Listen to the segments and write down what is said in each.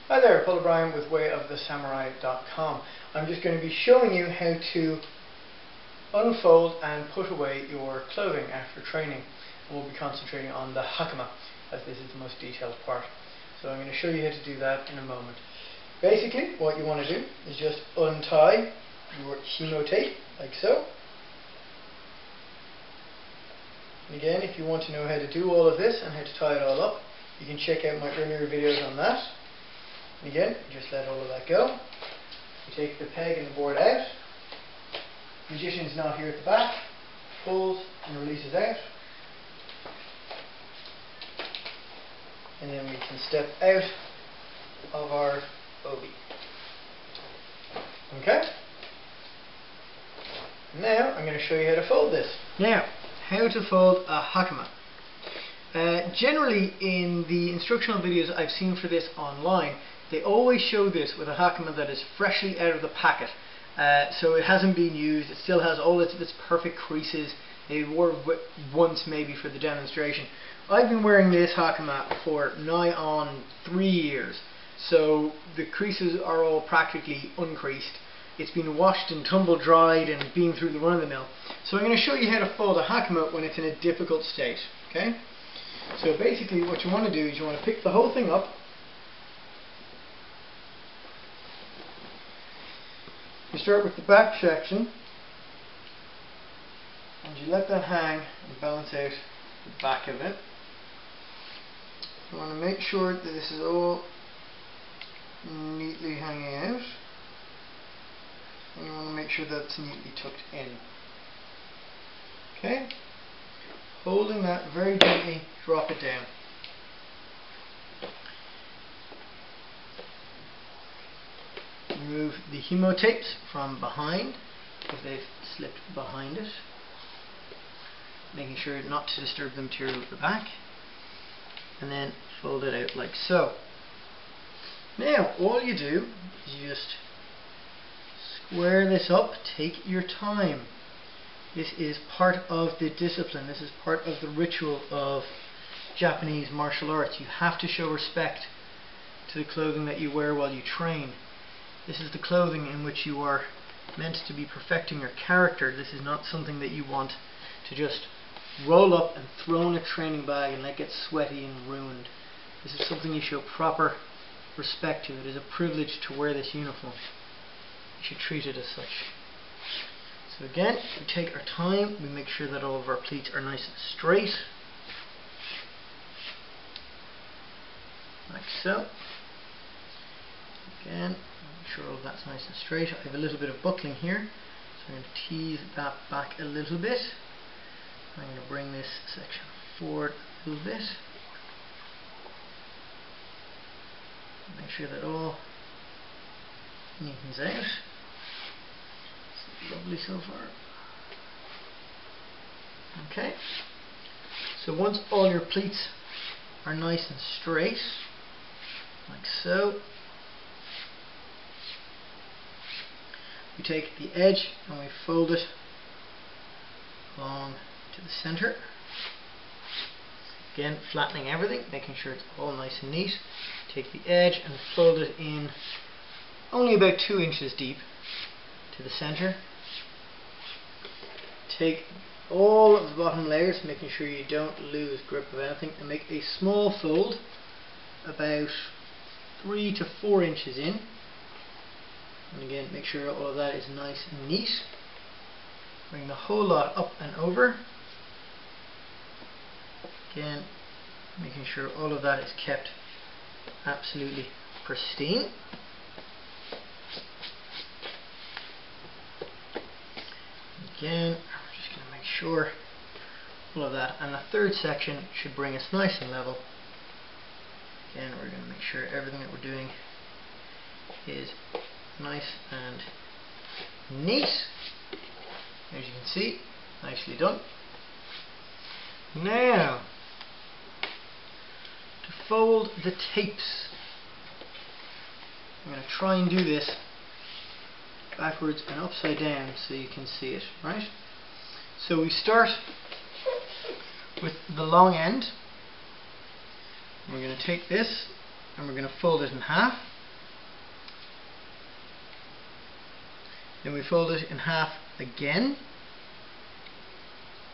Hi there, Paul O'Brien with wayofthesamurai.com. I'm just going to be showing you how to unfold and put away your clothing after training. And we'll be concentrating on the Hakama, as this is the most detailed part. So I'm going to show you how to do that in a moment. Basically, what you want to do is just untie your hemo tape, like so. And again, if you want to know how to do all of this and how to tie it all up, you can check out my earlier videos on that. And again, just let all of that go. You take the peg and the board out. Magician's knot here at the back. Pulls and releases out. And then we can step out of our obi. Okay? Now I'm going to show you how to fold this. Now, how to fold a Hakama. Generally in the instructional videos I've seen for this online, they always show this with a Hakama that is freshly out of the packet. So it hasn't been used, it still has all its perfect creases. They wore once maybe for the demonstration. I've been wearing this Hakama for nigh on 3 years. So the creases are all practically uncreased. It's been washed and tumble dried and been through the run of the mill. So I'm going to show you how to fold a Hakama when it's in a difficult state. Okay? So basically what you want to do is you want to pick the whole thing up. You start with the back section and you let that hang and balance out the back of it. You want to make sure that this is all neatly hanging out, and you want to make sure that it's neatly tucked in. Okay? Holding that very gently, drop it down. Remove the hemo tapes from behind if they've slipped behind it, making sure not to disturb the material at the back, and then fold it out like so. Now all you do is you just square this up, take your time. This is part of the discipline, this is part of the ritual of Japanese martial arts. You have to show respect to the clothing that you wear while you train. This is the clothing in which you are meant to be perfecting your character. This is not something that you want to just roll up and throw in a training bag and let get sweaty and ruined. This is something you show proper respect to. It is a privilege to wear this uniform. You should treat it as such. So again, we take our time, we make sure that all of our pleats are nice and straight. Like so. Again, make sure all of that's nice and straight. I have a little bit of buckling here, so I'm going to tease that back a little bit. I'm going to bring this section forward a little bit. Make sure that all neatens out. It's lovely so far. Okay. So once all your pleats are nice and straight, like so, we take the edge and we fold it along to the center. Again, flattening everything, making sure it's all nice and neat. Take the edge and fold it in only about 2 inches deep to the center. Take all of the bottom layers, making sure you don't lose grip of anything, and make a small fold about 3 to 4 inches in. And again, make sure all of that is nice and neat. Bring the whole lot up and over. Again, making sure all of that is kept absolutely pristine. Again, we're just going to make sure all of that. And the third section should bring us nice and level. Again, we're going to make sure everything that we're doing is nice and neat. As you can see, nicely done. Now, to fold the tapes, I'm going to try and do this backwards and upside down so you can see it, right? So we start with the long end. We're going to take this and we're going to fold it in half. Then we fold it in half again,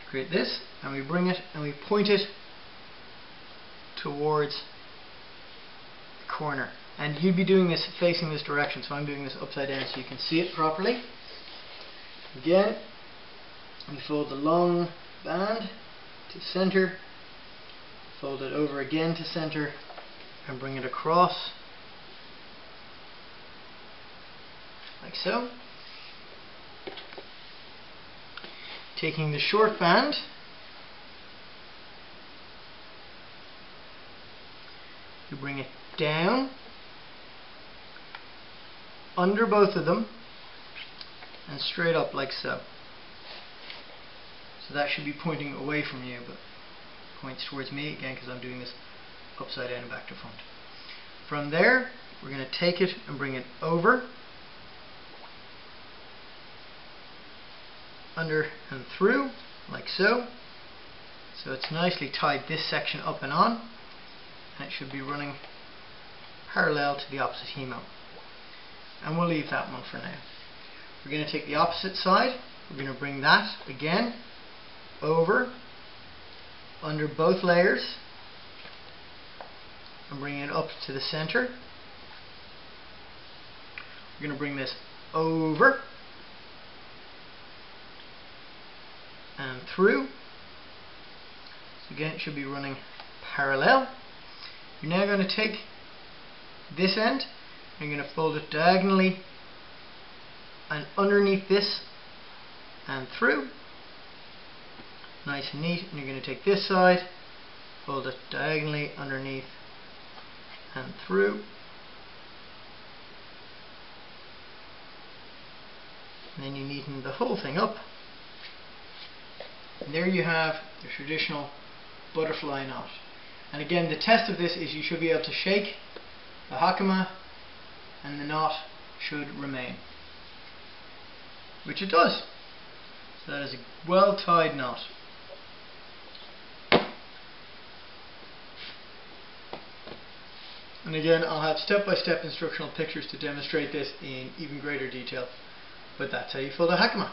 create this, and we bring it and we point it towards the corner. And you'd be doing this facing this direction, so I'm doing this upside down so you can see it properly. Again, we fold the long band to center, fold it over again to center, and bring it across like so. Taking the short band, you bring it down under both of them and straight up like so. So that should be pointing away from you, but points towards me again because I'm doing this upside down and back to front. From there, we're going to take it and bring it over, under and through, like so. So it's nicely tied this section up and on, and it should be running parallel to the opposite hemo. And we'll leave that one for now. We're going to take the opposite side, we're going to bring that again over, under both layers, and bring it up to the center. We're going to bring this over and through. So again, it should be running parallel. You're now going to take this end and you're going to fold it diagonally and underneath this and through. Nice and neat. And you're going to take this side, fold it diagonally underneath and through. And then you neaten the whole thing up. And there you have the traditional butterfly knot. And again, the test of this is you should be able to shake the Hakama and the knot should remain. Which it does. So that is a well tied knot. And again, I'll have step-by-step instructional pictures to demonstrate this in even greater detail. But that's how you fold a Hakama.